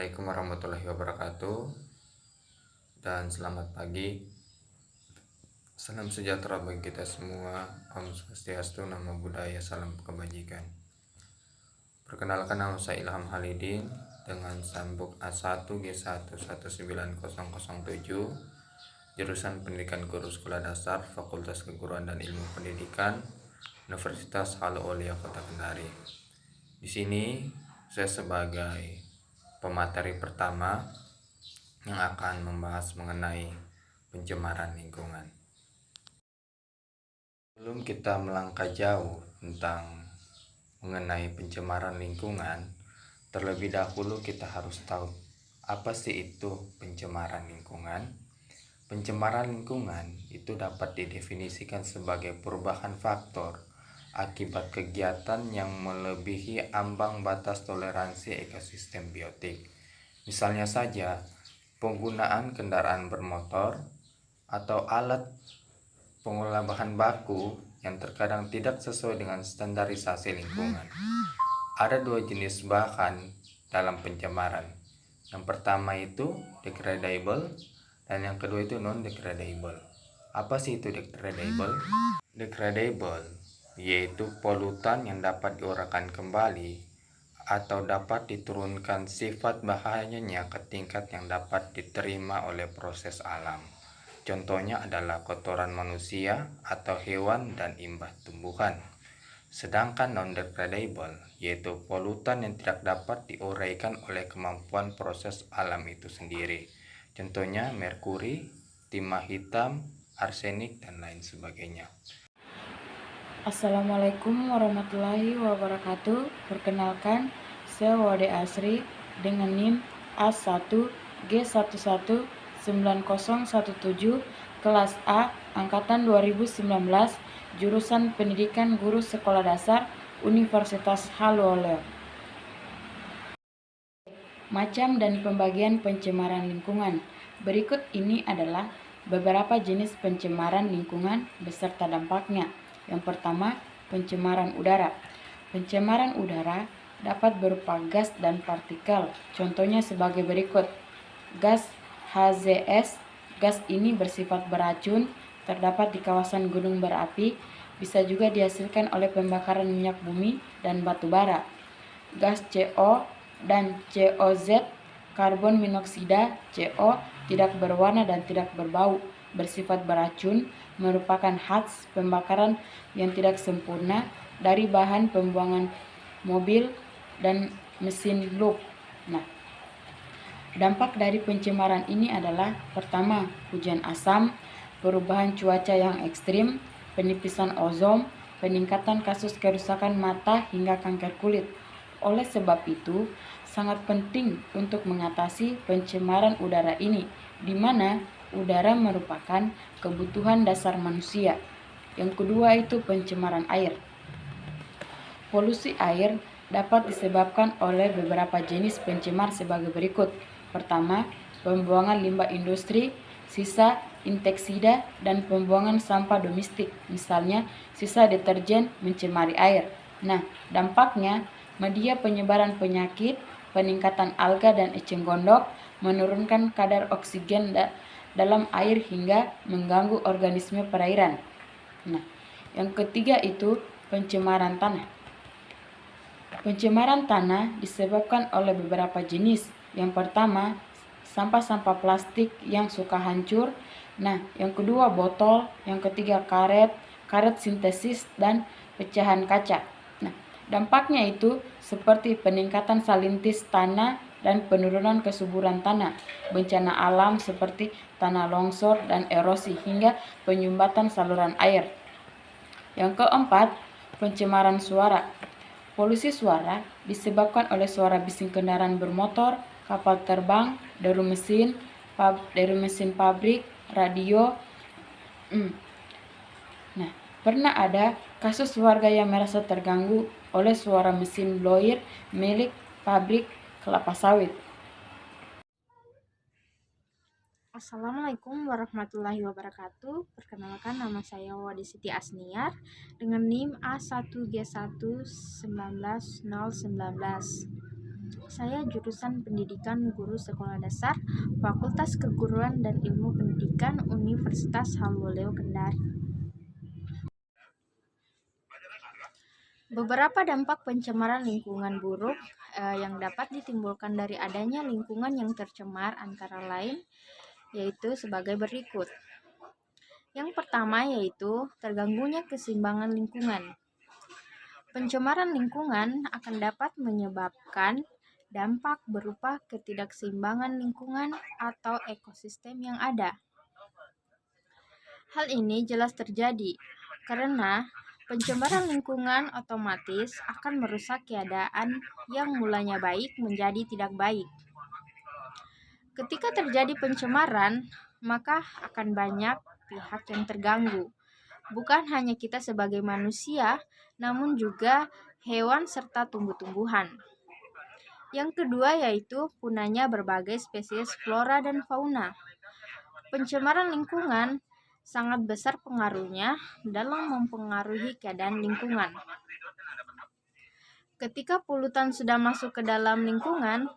Assalamualaikum warahmatullahi wabarakatuh dan selamat pagi. Salam sejahtera bagi kita semua. Om Swastiastu, Namo Buddhaya, salam kebajikan. Perkenalkan, nama saya Ilham Halidin dengan sambuk A1G1 19007, jurusan Pendidikan Guru Sekolah Dasar, Fakultas Keguruan dan Ilmu Pendidikan, Universitas Halu Oleo Kota Kendari. Di sini saya sebagai pemateri pertama yang akan membahas mengenai pencemaran lingkungan. Sebelum kita melangkah jauh tentang mengenai pencemaran lingkungan, terlebih dahulu kita harus tahu apa sih itu pencemaran lingkungan. Pencemaran lingkungan itu dapat didefinisikan sebagai perubahan faktor akibat kegiatan yang melebihi ambang batas toleransi ekosistem biotik. Misalnya saja, penggunaan kendaraan bermotor atau alat pengolah bahan baku yang terkadang tidak sesuai dengan standarisasi lingkungan. Ada dua jenis bahan dalam pencemaran. Yang pertama itu degradable dan yang kedua itu non-degradable. Apa sih itu degradable? Degradable yaitu polutan yang dapat diuraikan kembali atau dapat diturunkan sifat bahayanya ke tingkat yang dapat diterima oleh proses alam. Contohnya adalah kotoran manusia atau hewan dan limbah tumbuhan. Sedangkan non-degradable yaitu polutan yang tidak dapat diuraikan oleh kemampuan proses alam itu sendiri. Contohnya merkuri, timah hitam, arsenik, dan lain sebagainya. Assalamualaikum warahmatullahi wabarakatuh. Perkenalkan, saya Wade Asri dengan NIM A1G119017 kelas A angkatan 2019, jurusan Pendidikan Guru Sekolah Dasar, Universitas Halu Oleo. Macam dan pembagian pencemaran lingkungan. Berikut ini adalah beberapa jenis pencemaran lingkungan beserta dampaknya. Yang pertama, pencemaran udara. Pencemaran udara dapat berupa gas dan partikel. Contohnya sebagai berikut. Gas HZS. Gas ini bersifat beracun, terdapat di kawasan gunung berapi, bisa juga dihasilkan oleh pembakaran minyak bumi dan batu bara. Gas CO dan COZ, karbon monoksida, CO, tidak berwarna dan tidak berbau, bersifat beracun, merupakan hasil pembakaran yang tidak sempurna dari bahan pembuangan mobil dan mesin loop. Nah, dampak dari pencemaran ini adalah pertama, hujan asam, perubahan cuaca yang ekstrim, penipisan ozon, peningkatan kasus kerusakan mata hingga kanker kulit. Oleh sebab itu, sangat penting untuk mengatasi pencemaran udara ini, di mana udara merupakan kebutuhan dasar manusia. Yang kedua itu pencemaran air. Polusi air dapat disebabkan oleh beberapa jenis pencemar sebagai berikut. Pertama, pembuangan limbah industri, sisa inseksida, dan pembuangan sampah domestik, misalnya sisa deterjen mencemari air. Nah, dampaknya media penyebaran penyakit, peningkatan alga dan eceng gondok, menurunkan kadar oksigen dalam air hingga mengganggu organisme perairan. Nah, yang ketiga itu pencemaran tanah. Pencemaran tanah disebabkan oleh beberapa jenis. Yang pertama, sampah-sampah plastik yang suka hancur. Nah, yang kedua botol, yang ketiga karet sintesis, dan pecahan kaca. Nah, dampaknya itu seperti peningkatan salintis tanah dan penurunan kesuburan tanah, bencana alam seperti tanah longsor dan erosi, hingga penyumbatan saluran air. Yang keempat, pencemaran suara. Polusi suara disebabkan oleh suara bising kendaraan bermotor, kapal terbang, deru mesin pabrik, radio. Nah, pernah ada kasus warga yang merasa terganggu oleh suara mesin blower milik pabrik kelapa sawit. Assalamualaikum warahmatullahi wabarakatuh. Perkenalkan, nama saya Wadi Siti Asniar dengan NIM A1G1 19019. Saya jurusan Pendidikan Guru Sekolah Dasar, Fakultas Keguruan dan Ilmu Pendidikan Universitas Halmoleo Kendari. Beberapa dampak pencemaran lingkungan buruk yang dapat ditimbulkan dari adanya lingkungan yang tercemar antara lain yaitu sebagai berikut. Yang pertama yaitu terganggunya keseimbangan lingkungan. Pencemaran lingkungan akan dapat menyebabkan dampak berupa ketidakseimbangan lingkungan atau ekosistem yang ada. Hal ini jelas terjadi karena pencemaran lingkungan otomatis akan merusak keadaan yang mulanya baik menjadi tidak baik. Ketika terjadi pencemaran, maka akan banyak pihak yang terganggu. Bukan hanya kita sebagai manusia, namun juga hewan serta tumbuh-tumbuhan. Yang kedua yaitu punahnya berbagai spesies flora dan fauna. Pencemaran lingkungan sangat besar pengaruhnya dalam mempengaruhi keadaan lingkungan. Ketika polutan sudah masuk ke dalam lingkungan,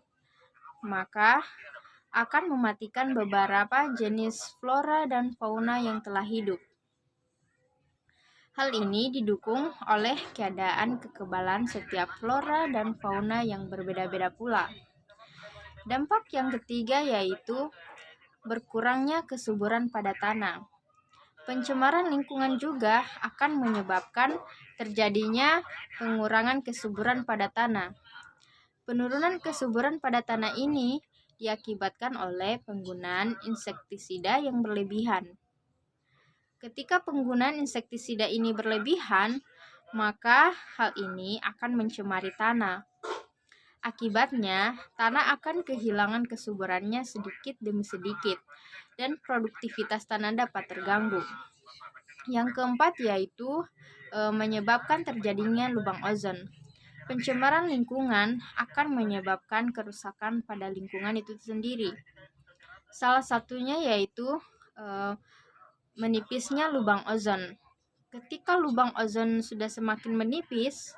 maka akan mematikan beberapa jenis flora dan fauna yang telah hidup. Hal ini didukung oleh keadaan kekebalan setiap flora dan fauna yang berbeda-beda pula. Dampak yang ketiga yaitu berkurangnya kesuburan pada tanah. Pencemaran lingkungan juga akan menyebabkan terjadinya pengurangan kesuburan pada tanah. Penurunan kesuburan pada tanah ini diakibatkan oleh penggunaan insektisida yang berlebihan. Ketika penggunaan insektisida ini berlebihan, maka hal ini akan mencemari tanah. Akibatnya, tanah akan kehilangan kesuburannya sedikit demi sedikit, dan produktivitas tanah dapat terganggu. Yang keempat yaitu menyebabkan terjadinya lubang ozon. Pencemaran lingkungan akan menyebabkan kerusakan pada lingkungan itu sendiri. Salah satunya yaitu menipisnya lubang ozon. Ketika lubang ozon sudah semakin menipis,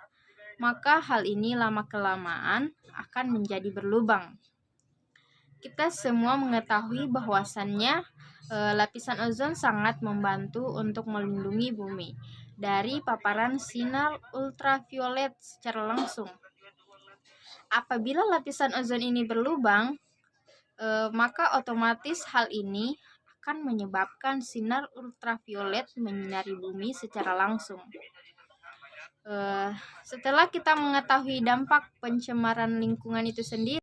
maka hal ini lama-kelamaan akan menjadi berlubang. Kita semua mengetahui bahwasannya lapisan ozon sangat membantu untuk melindungi bumi dari paparan sinar ultraviolet secara langsung. Apabila lapisan ozon ini berlubang, maka otomatis hal ini akan menyebabkan sinar ultraviolet menyinari bumi secara langsung. Setelah kita mengetahui dampak pencemaran lingkungan itu sendiri,